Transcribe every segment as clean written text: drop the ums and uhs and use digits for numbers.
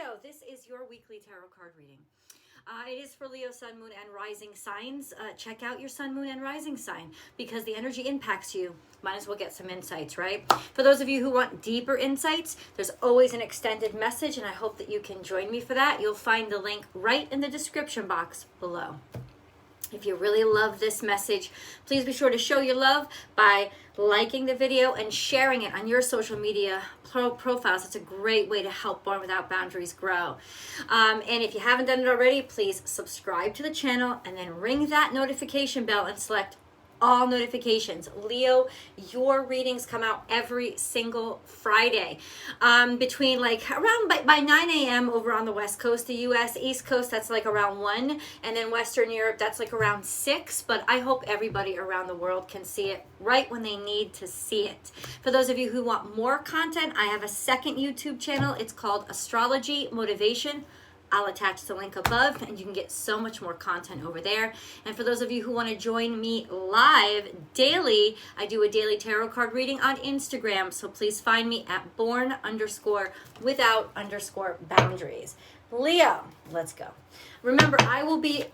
Leo, this is your weekly tarot card reading. It is for Leo, Sun, Moon, and Rising signs. Check out your Sun, Moon, and Rising sign because the energy impacts you. Might as well get some insights, right? For those of you who want deeper insights, there's always an extended message, and I hope that you can join me for that. You'll find the link right in the description box below. If you really love this message, please be sure to show your love by liking the video and sharing it on your social media profiles. It's a great way to help Born Without Boundaries grow. And if you haven't done it already, please subscribe to the channel and then ring that notification bell and select all notifications. Leo, your readings come out every single Friday between like around by 9 a.m. over on the West Coast, the US, East Coast, that's like around 1, and then Western Europe, that's like around 6, but I hope everybody around the world can see it right when they need to see it. For those of you who want more content, I have a second YouTube channel. It's called Astrology Motivation. I'll attach the link above and you can get so much more content over there. And for those of you who want to join me live daily, I do a daily tarot card reading on Instagram. So please find me at born_without_boundaries. Leo, let's go. Remember, I will be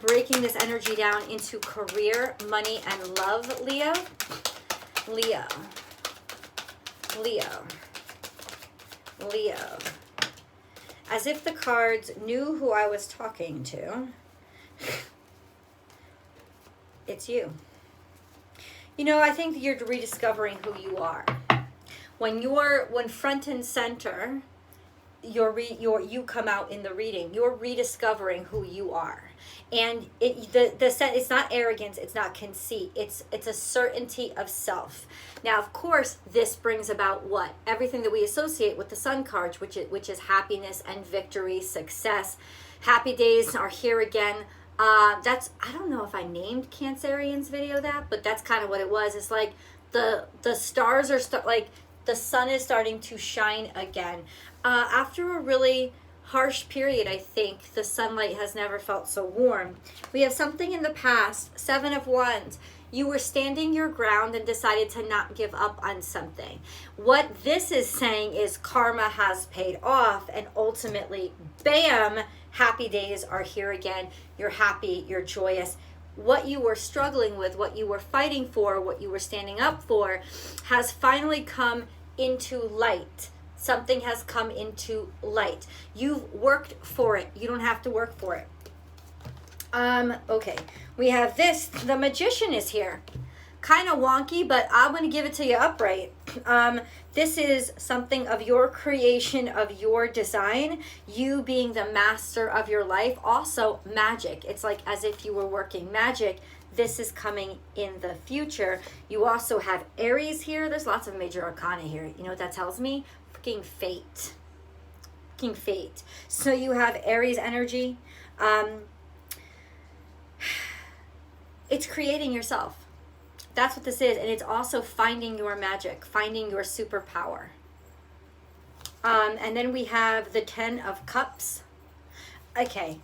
breaking this energy down into career, money, and love, Leo. Leo. Leo. Leo. As if the cards knew who I was talking to. It's you. You know, I think you're rediscovering who you are. When front and center, you come out in the reading. You're rediscovering who you are, and it's not arrogance, it's not conceit. It's a certainty of self. Now, of course, this brings about what? Everything that we associate with the Sun cards, which is happiness and victory, success. Happy days are here again. I don't know if I named Cancerian's video that, but that's kind of what it was. It's like the stars are like the sun is starting to shine again. After a really harsh period, I think the sunlight has never felt so warm. We have something in the past, 7 of Wands. You were standing your ground and decided to not give up on something. What this is saying is karma has paid off, and ultimately, bam, happy days are here again. You're happy, you're joyous. What you were struggling with, what you were fighting for, what you were standing up for has finally come into light. Something has come into light. You've worked for it. You don't have to work for it. Okay, we have this. The Magician is here. Kind of wonky, but I'm going to give it to you upright. This is something of your creation, of your design, you being the master of your life. Also, magic. It's like as if you were working magic. This is coming in the future. You also have Aries here. There's lots of major arcana here. You know what that tells me? Freaking fate. Freaking fate. So you have Aries energy. It's creating yourself. That's what this is. And it's also finding your magic, finding your superpower. And then we have the 10 of Cups. Okay.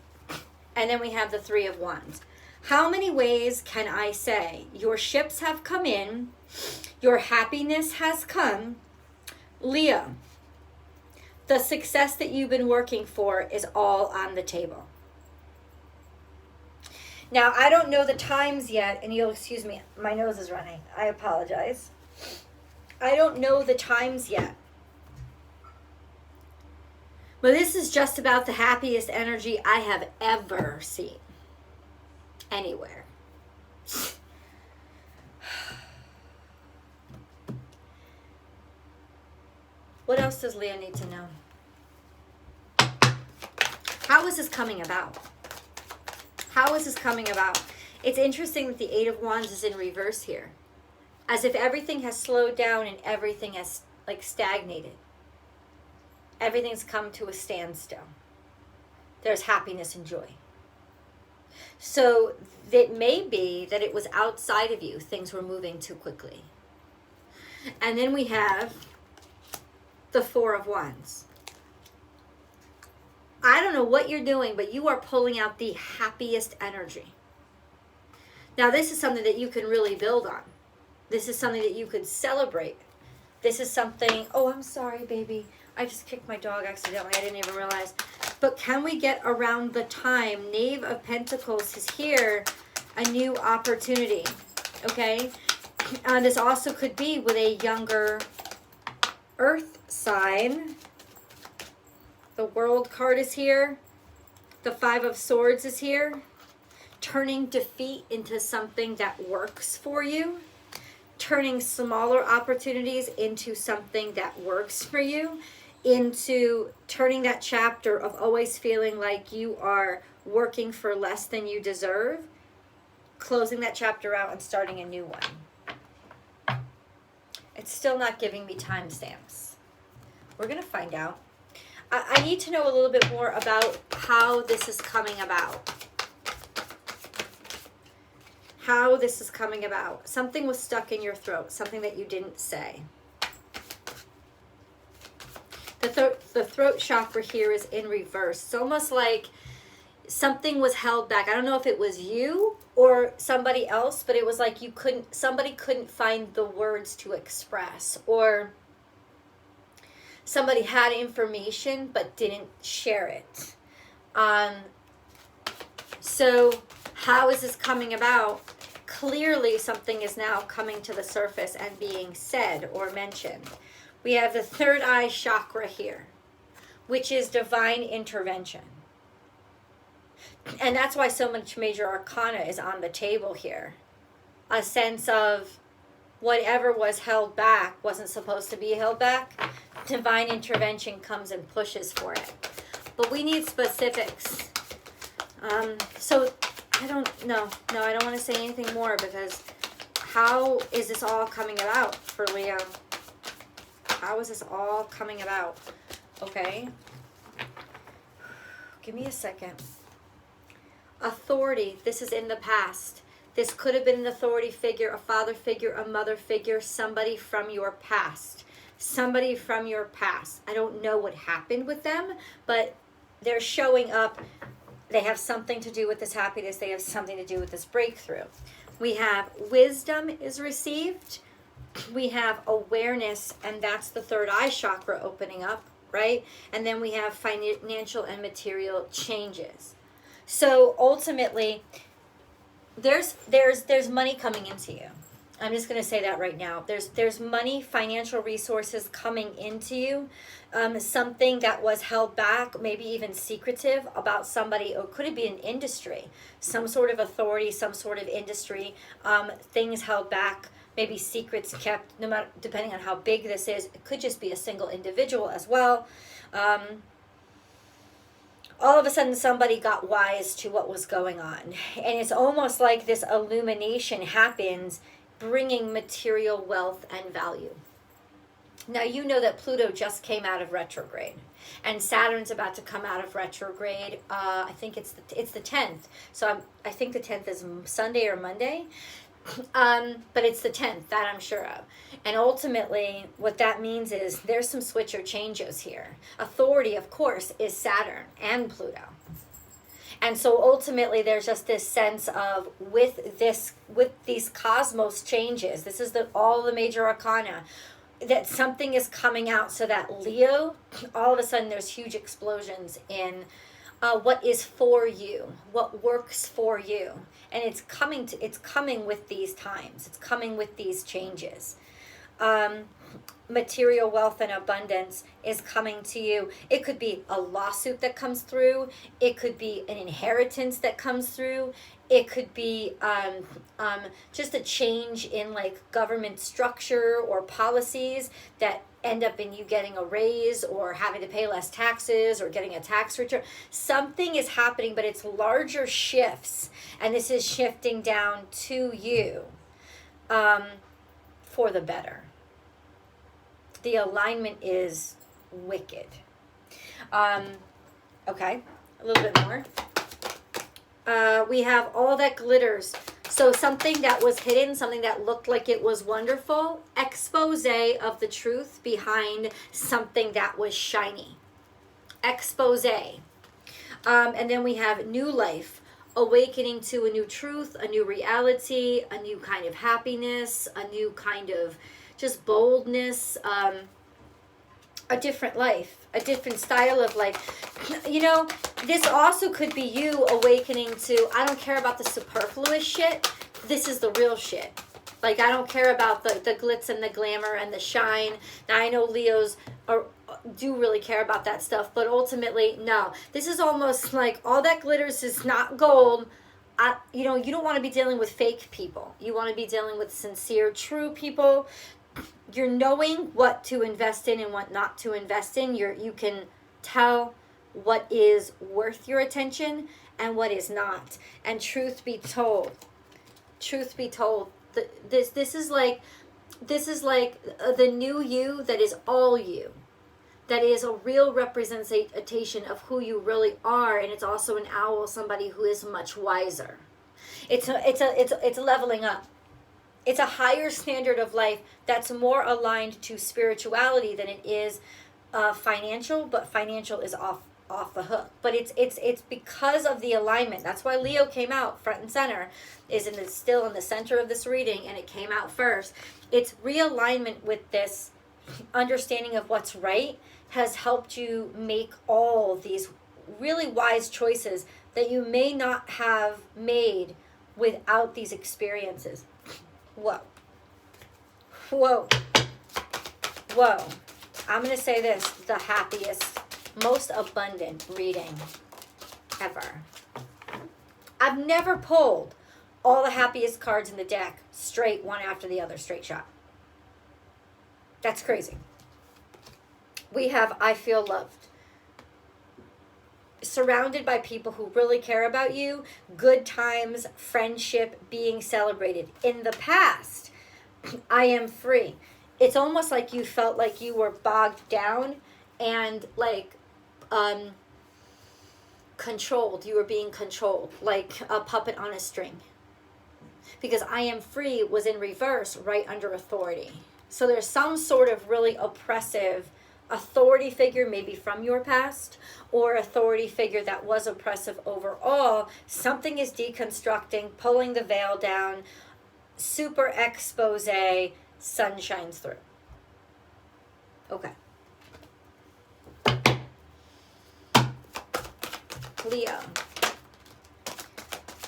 And then we have the 3 of Wands. How many ways can I say your ships have come in, your happiness has come? Leo, the success that you've been working for is all on the table. Now, I don't know the times yet, and you'll excuse me, my nose is running. I apologize. I don't know the times yet. But this is just about the happiest energy I have ever seen. Anywhere. What else does Leo need to know? How is this coming about? How is this coming about? It's interesting that the 8 of Wands is in reverse here. As if everything has slowed down and everything has like stagnated. Everything's come to a standstill. There's happiness and joy. So it may be that it was outside of you. Things were moving too quickly. And then we have the 4 of Wands. I don't know what you're doing, but you are pulling out the happiest energy. Now, this is something that you can really build on. This is something that you could celebrate. This is something, oh, I'm sorry, baby. I just kicked my dog accidentally. I didn't even realize. But can we get around the time? Knave of Pentacles is here. A new opportunity. Okay? This also could be with a younger earth sign. The World card is here. The Five of Swords is here. Turning defeat into something that works for you. Turning smaller opportunities into something that works for you. Into turning that chapter of always feeling like you are working for less than you deserve. Closing that chapter out and starting a new one. It's still not giving me timestamps. We're going to find out. I need to know a little bit more about how this is coming about. How this is coming about. Something was stuck in your throat. Something that you didn't say. The throat chakra here is in reverse. It's almost like something was held back. I don't know if it was you or somebody else, but it was like somebody couldn't find the words to express, or somebody had information but didn't share it. So how is this coming about? Clearly something is now coming to the surface and being said or mentioned. We have the third eye chakra here, which is divine intervention. And that's why so much major arcana is on the table here. A sense of whatever was held back wasn't supposed to be held back. Divine intervention comes and pushes for it. But we need specifics. So I don't know. No, I don't want to say anything more, because how is this all coming about for Leo? How is this all coming about? Okay. Give me a second. Authority. This is in the past. This could have been an authority figure, a father figure, a mother figure, somebody from your past. Somebody from your past. I don't know what happened with them, but they're showing up. They have something to do with this happiness. They have something to do with this breakthrough. We have wisdom is received. We have awareness, and that's the third eye chakra opening up, right? And then we have financial and material changes. So ultimately, there's money coming into you. I'm just going to say that right now. There's money, financial resources coming into you. Something that was held back, maybe even secretive about somebody, or could it be an industry? Some sort of authority, some sort of industry, things held back, maybe secrets kept, no matter, depending on how big this is. It could just be a single individual as well. All of a sudden somebody got wise to what was going on. And it's almost like this illumination happens, bringing material wealth and value. Now, you know that Pluto just came out of retrograde, and Saturn's about to come out of retrograde. I think it's the 10th. So I think the 10th is Sunday or Monday. But it's the 10th, that I'm sure of. And ultimately, what that means is there's some switch or changes here. Authority, of course, is Saturn and Pluto. And so ultimately, there's just this sense of, with these cosmos changes, this is all the major arcana, that something is coming out, so that Leo, all of a sudden there's huge explosions in what is for you, what works for you. And it's coming with these times. It's coming with these changes. Material wealth and abundance is coming to you. It could be a lawsuit that comes through. It could be an inheritance that comes through. It could be just a change in like government structure or policies that end up in you getting a raise or having to pay less taxes or getting a tax return. Something is happening, but it's larger shifts, and this is shifting down to you for the better. The alignment is wicked. Okay, a little bit more. We have all that glitters. So something that was hidden, something that looked like it was wonderful, expose of the truth behind something that was shiny. Expose. And then we have new life, awakening to a new truth, a new reality, a new kind of happiness, a new kind of just boldness, a different life. a different style of life. You know, this also could be you awakening to, I don't care about the superfluous shit. This is the real shit. Like, I don't care about the glitz and the glamour and the shine. Now, I know Leos do really care about that stuff, but ultimately, no. This is almost like all that glitters is not gold. You know, you don't want to be dealing with fake people. You want to be dealing with sincere, true people. You're knowing what to invest in and what not to invest in. You can tell what is worth your attention and what is not. And truth be told, this is like the new you that is all you. That is a real representation of who you really are, and it's also an owl, somebody who is much wiser. It's a leveling up. It's a higher standard of life that's more aligned to spirituality than it is financial, but financial is off the hook. But it's because of the alignment. That's why Leo came out front and center, still in the center of this reading, and it came out first. It's realignment with this understanding of what's right has helped you make all these really wise choices that you may not have made without these experiences. Whoa. I'm going to say this, the happiest, most abundant reading ever. I've never pulled all the happiest cards in the deck straight, one after the other, straight shot. That's crazy. We have I feel loved. Surrounded by people who really care about you, good times, friendship being celebrated. In the past, I am free. It's almost like you felt like you were bogged down and like controlled. You were being controlled like a puppet on a string. Because I am free was in reverse, right under authority. So there's some sort of really oppressive authority figure, maybe from your past, or authority figure that was oppressive overall. Something is deconstructing, pulling the veil down, super expose, sun shines through. Okay. Leo.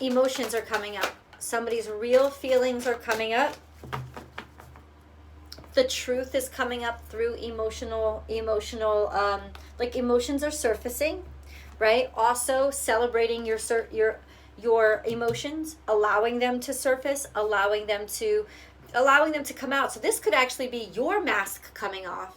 Emotions are coming up. Somebody's real feelings are coming up. The truth is coming up through emotional, like emotions are surfacing, right? Also celebrating your emotions, allowing them to surface, allowing them to come out. So this could actually be your mask coming off,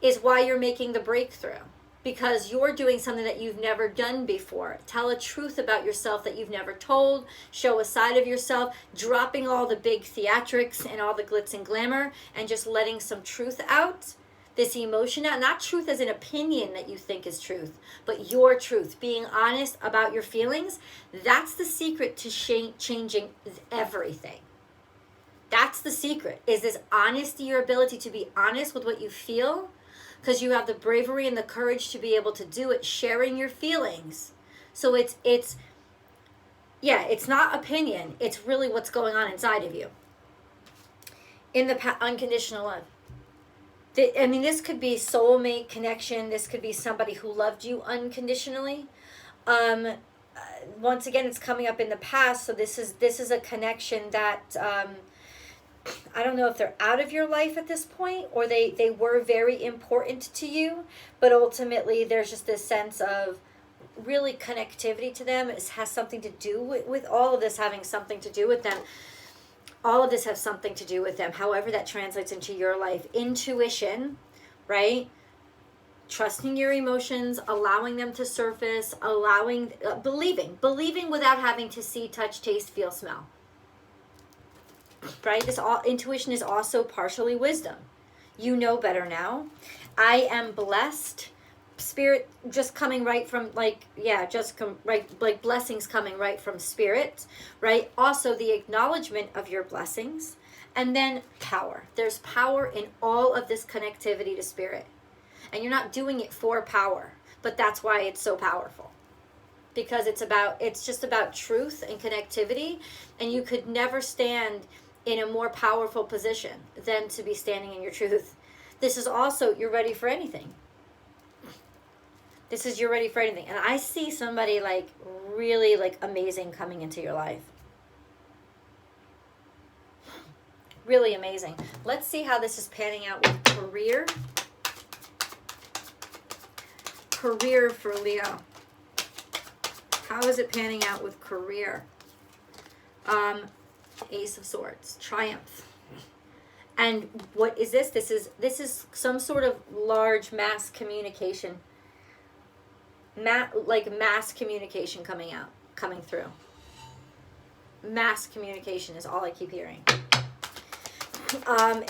is why you're making the breakthrough. Because you're doing something that you've never done before. Tell a truth about yourself that you've never told. Show a side of yourself. Dropping all the big theatrics and all the glitz and glamour. And just letting some truth out. This emotion out. Not truth as an opinion that you think is truth. But your truth. Being honest about your feelings. That's the secret to changing everything. That's the secret. Is this honesty, your ability to be honest with what you feel. Because you have the bravery and the courage to be able to do it, sharing your feelings. So it's not opinion. It's really what's going on inside of you. In the unconditional love. This could be soulmate connection. This could be somebody who loved you unconditionally. Once again, it's coming up in the past. So this is a connection that... I don't know if they're out of your life at this point or they were very important to you, but ultimately there's just this sense of really connectivity to them. It has something to do with all of this having something to do with them. All of this has something to do with them, however that translates into your life. Intuition, right? Trusting your emotions, allowing them to surface, believing without having to see, touch, taste, feel, smell. Right? Intuition is also partially wisdom. You know better now. I am blessed. Spirit just coming right from blessings coming right from spirit, right? Also the acknowledgement of your blessings, and then power. There's power in all of this connectivity to spirit. And you're not doing it for power, but that's why it's so powerful. Because it's just about truth and connectivity, and you could never stand in a more powerful position than to be standing in your truth. This is also, you're ready for anything. This is you're ready for anything. And I see somebody like really like amazing coming into your life. Really amazing. Let's see how this is panning out with career. Career for Leo. How is it panning out with career? Ace of Swords, Triumph. And what is this? This is some sort of large mass communication. Mass communication coming through. Mass communication is all I keep hearing.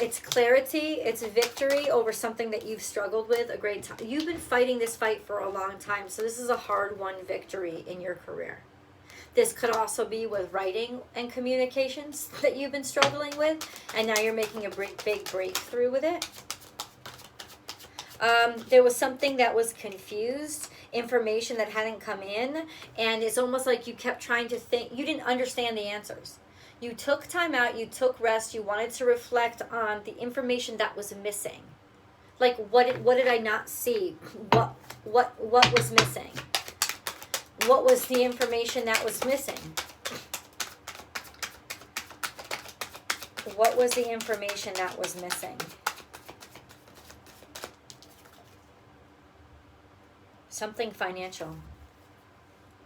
It's clarity, it's victory over something that you've struggled with a great time. You've been fighting this fight for a long time, so this is a hard-won victory in your career. This could also be with writing and communications that you've been struggling with, and now you're making a big breakthrough with it. There was something that was confused, information that hadn't come in, and it's almost like you kept trying to think. You didn't understand the answers. You took time out, you took rest, you wanted to reflect on the information that was missing. Like, what did I not see? What was missing? What was the information that was missing? What was the information that was missing? Something financial.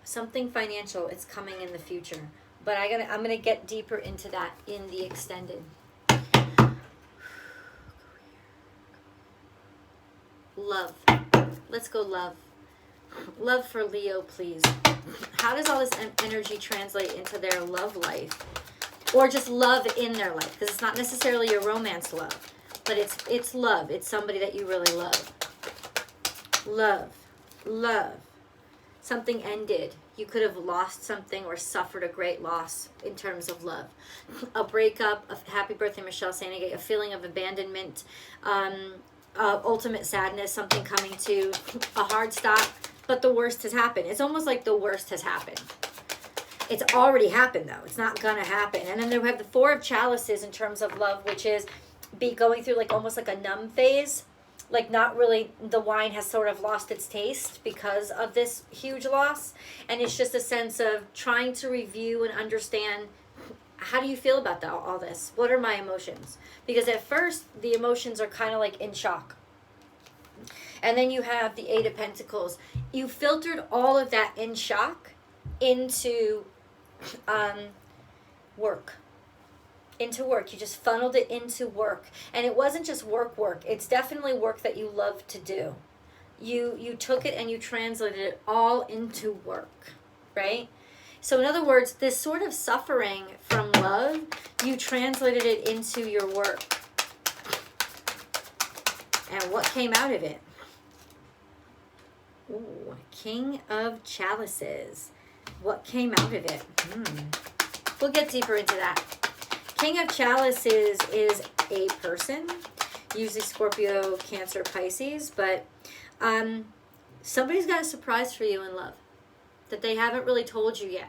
Something financial is coming in the future. But I'm gonna get deeper into that in the extended. Love. Let's go love. Love for Leo, please. How does all this energy translate into their love life? Or just love in their life? Because it's not necessarily your romance love. But it's love. It's somebody that you really love. Love. Love. Something ended. You could have lost something or suffered a great loss in terms of love. A breakup, a happy birthday, Michelle Sanigate, a feeling of abandonment, ultimate sadness, something coming to a hard stop, but the worst has happened. It's almost like the worst has happened. It's already happened, though. It's not going to happen. And then we have the Four of Chalices in terms of love, which is going through like almost like a numb phase. Like not really, the wine has sort of lost its taste because of this huge loss. And it's just a sense of trying to review and understand, how do you feel about all this? What are my emotions? Because at first, the emotions are kind of like in shock. And then you have the Eight of Pentacles. You filtered all of that in shock into work. Into work. You just funneled it into work. And it wasn't just work. It's definitely work that you love to do. You took it and you translated it all into work, right? So in other words, this sort of suffering from love, you translated it into your work. And what came out of it? Ooh, King of Chalices. What came out of it? We'll get deeper into that. King of Chalices is a person, usually Scorpio, Cancer, Pisces, but somebody's got a surprise for you in love that they haven't really told you yet.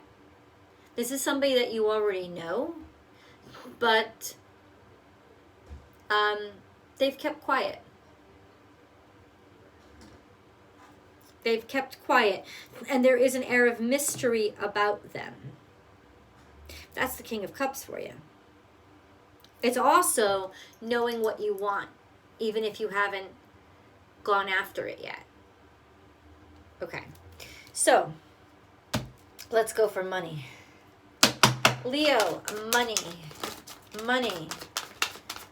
This is somebody that you already know, but they've kept quiet. They've kept quiet, and there is an air of mystery about them. That's the King of Cups for you. It's also knowing what you want, even if you haven't gone after it yet. Okay, so let's go for money. Leo, money. Money.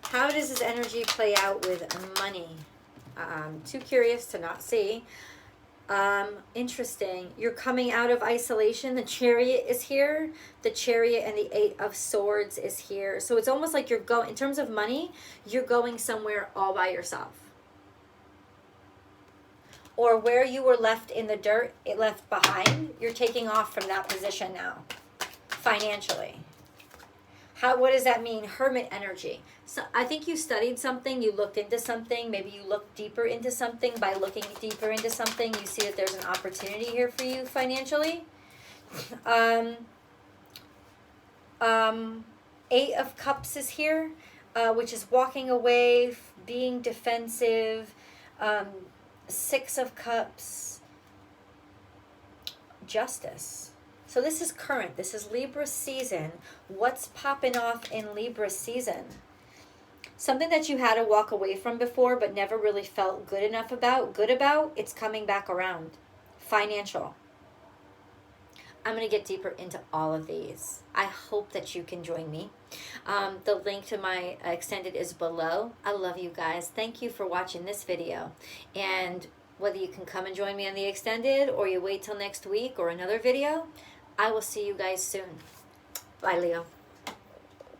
How does this energy play out with money? Too curious to not see. Interesting. You're coming out of isolation. The Chariot is here. The Chariot and the Eight of Swords is here. So it's almost like you're going, in terms of money, you're going somewhere all by yourself. Or where you were left in the dirt, it left behind, you're taking off from that position now, financially. What does that mean? Hermit energy. So I think you studied something, you looked into something, maybe you looked deeper into something. By looking deeper into something, you see that there's an opportunity here for you financially. Eight of Cups is here, which is walking away, being defensive. Six of Cups, Justice. So this is current. This is Libra season. What's popping off in Libra season? Something that you had to walk away from before but never really felt good about, it's coming back around. Financial. I'm going to get deeper into all of these. I hope that you can join me. The link to my extended is below. I love you guys. Thank you for watching this video. And whether you can come and join me on the extended or you wait till next week or another video, I will see you guys soon. Bye, Leo.